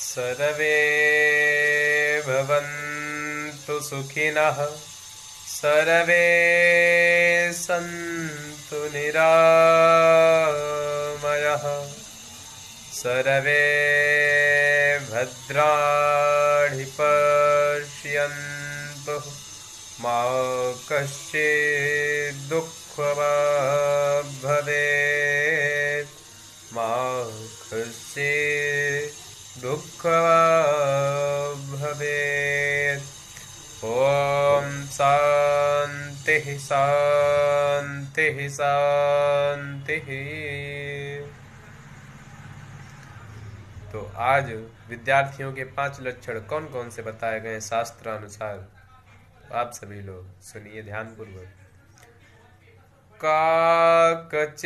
सर्वे भवन्तु सुखिनः सर्वे सन्तु निरामयाः सर्वे भद्राणि पश्यन्तु मा कश्चित् दुःखभाग् भवेत् मा कश्चित् दुःखभाग् भवेत्। ओम शांति शांति शांति। तो आज विद्यार्थियों के 5 लक्षण कौन कौन से बताए गए शास्त्रानुसार, आप सभी लोग सुनिए ध्यानपूर्वक। काकचेष्टः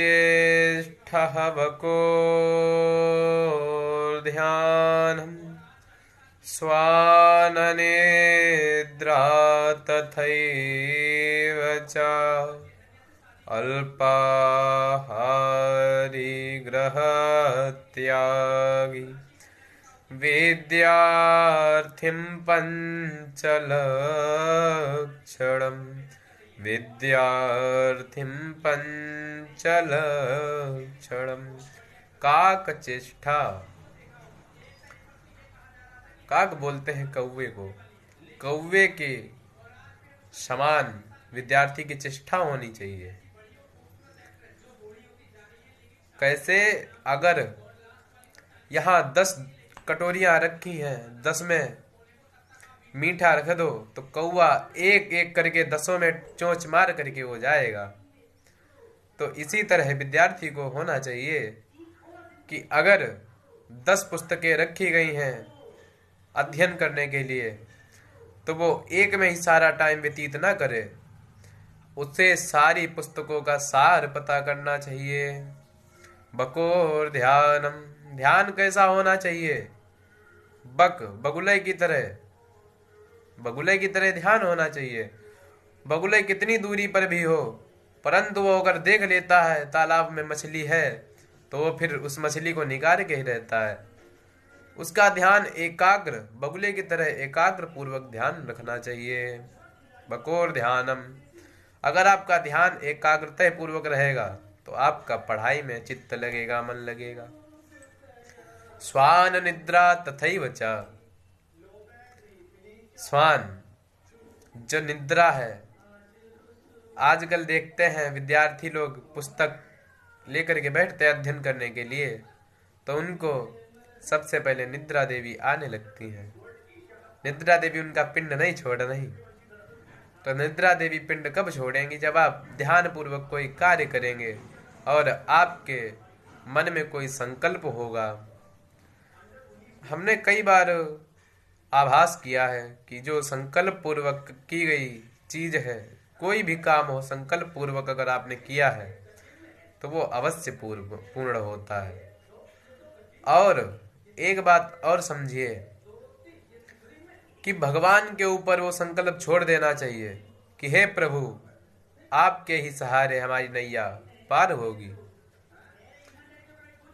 वकोर्ध्यानम् स्वाननिद्रा तथैव च अल्पाहारी गृहत्यागी विद्यार्थिं पञ्चलक्षणम् विद्यार्थिं पञ्चलक्षणम्। काकचेष्टा, काक बोलते हैं कौवे को। कौवे के समान विद्यार्थी की चेष्टा होनी चाहिए। कैसे? अगर यहाँ 10 कटोरियां रखी हैं, 10 में मीठा रख दो तो कौवा एक एक करके 10 में चोंच मार करके वो जाएगा। तो इसी तरह विद्यार्थी को होना चाहिए कि अगर 10 पुस्तकें रखी गई हैं अध्ययन करने के लिए, तो वो एक में ही सारा टाइम व्यतीत ना करे, उससे सारी पुस्तकों का सार पता करना चाहिए। बकोर ध्यानम, ध्यान कैसा होना चाहिए? बगुले की तरह ध्यान होना चाहिए। बगुले कितनी दूरी पर भी हो, परंतु वो अगर देख लेता है तालाब में मछली है तो वो फिर उस मछली को निकाल के ही रहता है। उसका ध्यान एकाग्र, बगुले की तरह एकाग्र पूर्वक ध्यान रखना चाहिए। बकोर ध्यानम, अगर आपका ध्यान एकाग्रता पूर्वक रहेगा तो आपका पढ़ाई में चित्त लगेगा, मन लगेगा। स्वान निद्रा तथैव च, स्वान जो निद्रा है, आजकल देखते हैं विद्यार्थी लोग पुस्तक लेकर के बैठते हैं अध्ययन करने के लिए, तो उनको सबसे पहले निद्रा देवी आने लगती हैं। निद्रा देवी उनका पिंड नहीं छोड़ रही। तो निद्रा देवी पिंड कब छोड़ेंगी? जब आप ध्यान पूर्वक कोई कार्य करेंगे और आपके मन में कोई संकल्प होगा। हमने कई बार आभास किया है कि जो संकल्प पूर्वक की गई चीज है, कोई भी काम हो संकल्प पूर्वक अगर आपने किया है तो वो अवश्य पूर्ण होता है। और एक बात और समझिए कि भगवान के ऊपर वो संकल्प छोड़ देना चाहिए कि हे प्रभु, आपके ही सहारे हमारी नैया पार होगी।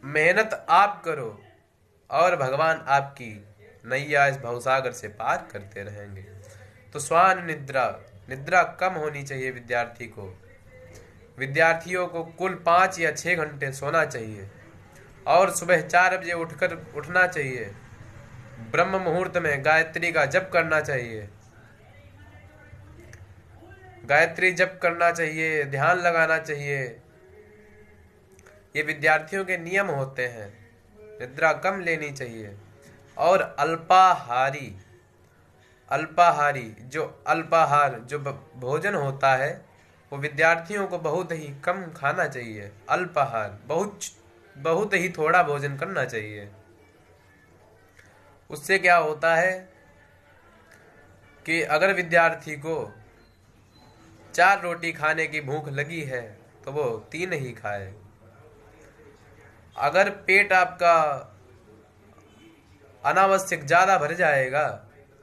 मेहनत आप करो और भगवान आपकी नैया इस भवसागर से पार करते रहेंगे। तो स्वान निद्रा कम होनी चाहिए विद्यार्थी को। विद्यार्थियों को कुल 5 या 6 घंटे सोना चाहिए और सुबह 4 बजे उठना चाहिए। ब्रह्म मुहूर्त में गायत्री का जप करना चाहिए, गायत्री जप करना चाहिए, ध्यान लगाना चाहिए। ये विद्यार्थियों के नियम होते हैं। निद्रा कम लेनी चाहिए। और अल्पाहारी जो भोजन होता है वो विद्यार्थियों को बहुत ही कम खाना चाहिए। अल्पाहार, बहुत ही थोड़ा भोजन करना चाहिए। उससे क्या होता है कि अगर विद्यार्थी को 4 रोटी खाने की भूख लगी है तो वो 3 ही खाए। अगर पेट आपका अनावश्यक ज्यादा भर जाएगा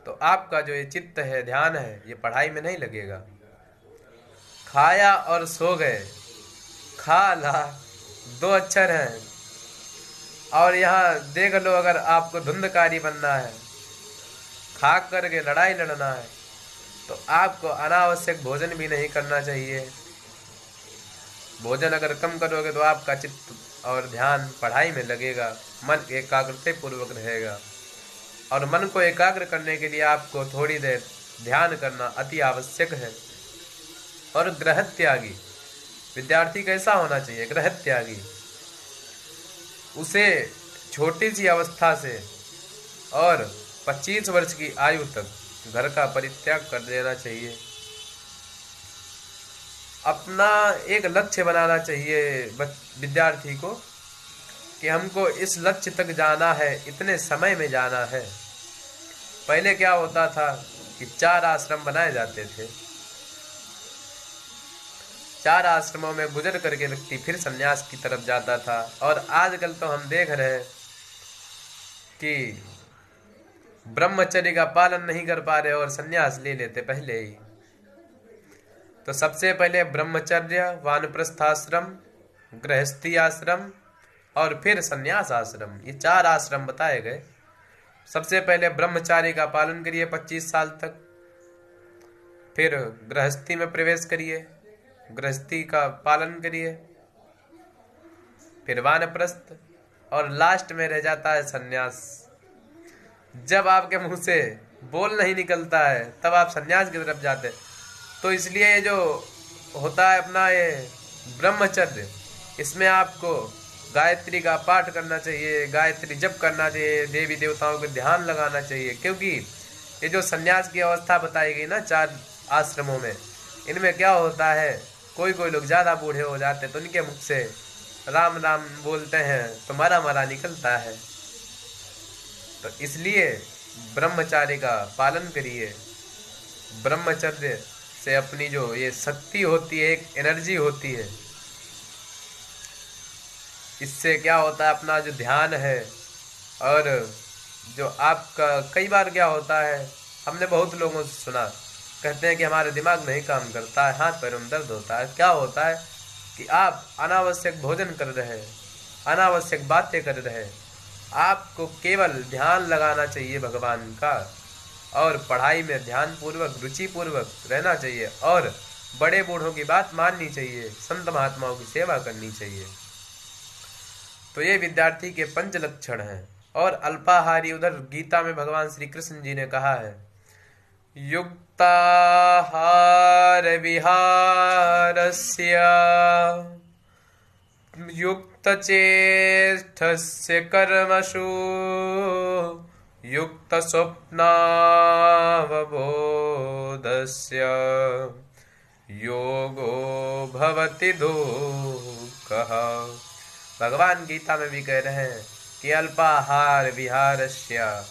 तो आपका जो ये चित्त है, ध्यान है, ये पढ़ाई में नहीं लगेगा। खाया और सो गए, खा ला 2 अक्षर हैं। और यहाँ देख लो, अगर आपको धुंधकारी बनना है, खा करके लड़ाई लड़ना है, तो आपको अनावश्यक भोजन भी नहीं करना चाहिए। भोजन अगर कम करोगे तो आपका चित्त और ध्यान पढ़ाई में लगेगा, मन एकाग्रता पूर्वक रहेगा। और मन को एकाग्र करने के लिए आपको थोड़ी देर ध्यान करना अति आवश्यक है। और गृह त्यागी विद्यार्थी कैसा होना चाहिए? गृह त्यागी, उसे छोटी सी अवस्था से और 25 वर्ष की आयु तक घर का परित्याग कर देना चाहिए। अपना एक लक्ष्य बनाना चाहिए विद्यार्थी को कि हमको इस लक्ष्य तक जाना है, इतने समय में जाना है। पहले क्या होता था कि 4 आश्रम बनाए जाते थे, 4 आश्रमों में गुजर करके व्यक्ति फिर संन्यास की तरफ जाता था। और आजकल तो हम देख रहे हैं कि ब्रह्मचर्य का पालन नहीं कर पा रहे और संन्यास ले लेते पहले ही। तो सबसे पहले ब्रह्मचर्य, वानप्रस्थ आश्रम, गृहस्थी आश्रम और फिर संन्यास आश्रम, ये 4 आश्रम बताए गए। सबसे पहले ब्रह्मचार्य का पालन करिए 25 साल तक, फिर गृहस्थी में प्रवेश करिए, गृहस्थी का पालन करिए, फिर वानप्रस्थ, और लास्ट में रह जाता है संन्यास। जब आपके मुंह से बोल नहीं निकलता है तब आप संन्यास की तरफ जाते। तो इसलिए ये जो होता है अपना ये ब्रह्मचर्य, इसमें आपको गायत्री का पाठ करना चाहिए, गायत्री जप करना चाहिए, देवी देवताओं को ध्यान लगाना चाहिए। क्योंकि ये जो संन्यास की अवस्था बताई गई ना 4 आश्रमों में, इनमें क्या होता है, कोई लोग ज़्यादा बूढ़े हो जाते तो उनके मुख से राम राम बोलते हैं तो मरा मरा निकलता है। तो इसलिए ब्रह्मचार्य का पालन करिए। ब्रह्मचर्य से अपनी जो ये शक्ति होती है, एक एनर्जी होती है, इससे क्या होता है अपना जो ध्यान है, और जो आपका कई बार क्या होता है, हमने बहुत लोगों से सुना, कहते हैं कि हमारा दिमाग नहीं काम करता है, हाथ पैरों में दर्द होता है। क्या होता है कि आप अनावश्यक भोजन कर रहे हैं, अनावश्यक बातें कर रहे हैं। आपको केवल ध्यान लगाना चाहिए भगवान का, और पढ़ाई में ध्यान पूर्वक, रुचि पूर्वक रहना चाहिए, और बड़े बूढ़ों की बात माननी चाहिए, संत महात्माओं की सेवा करनी चाहिए। तो ये विद्यार्थी के 5 लक्षण हैं। और अल्पाहारी, उधर गीता में भगवान श्री कृष्ण जी ने कहा है, युक्ताहार विहारस्य युक्तचेष्टस्य कर्मसु युक्तस्वप्नावबोधस्य योगो भवति दुःखः। भगवान गीता में भी कह रहे हैं कि अल्पाहार विहारस्य,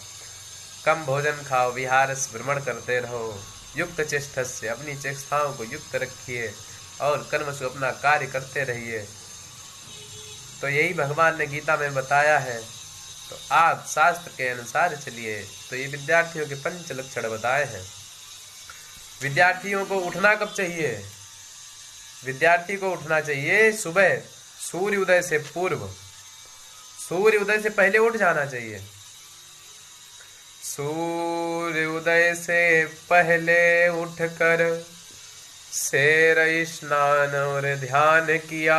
कम भोजन खाओ, विहारस भ्रमण करते रहो, युक्त चेष्टस्य, अपनी चेष्टाओं को युक्त रखिए, और कर्मसु अपना कार्य करते रहिए। तो यही भगवान ने गीता में बताया है। तो आप शास्त्र के अनुसार चलिए। तो ये विद्यार्थियों के 5 लक्षण बताए हैं। विद्यार्थियों को उठना कब चाहिए? विद्यार्थी को उठना चाहिए सुबह सूर्य उदय से पूर्व, सूर्य उदय से पहले उठ जाना चाहिए। सूर्य उदय से पहले उठकर शेर स्नान और ध्यान किया,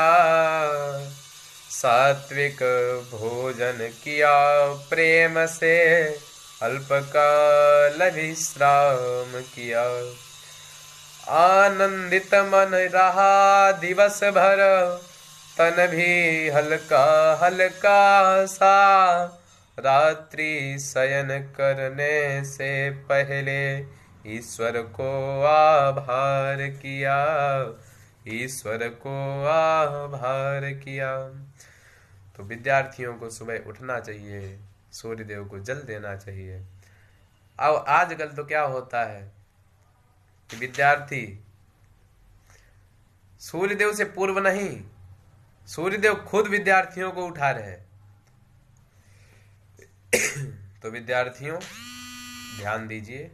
सात्विक भोजन किया, प्रेम से अल्पकाल विश्राम किया, आनंदित मन रहा दिवस भर, तन भी हल्का हल्का सा, रात्रि शयन करने से पहले ईश्वर को आभार किया, ईश्वर को आभार किया। तो विद्यार्थियों को सुबह उठना चाहिए, सूर्यदेव को जल देना चाहिए। अब आजकल तो क्या होता है कि विद्यार्थी सूर्यदेव से पूर्व नहीं, सूर्यदेव खुद विद्यार्थियों को उठा रहे हैं। तो विद्यार्थियों ध्यान दीजिए।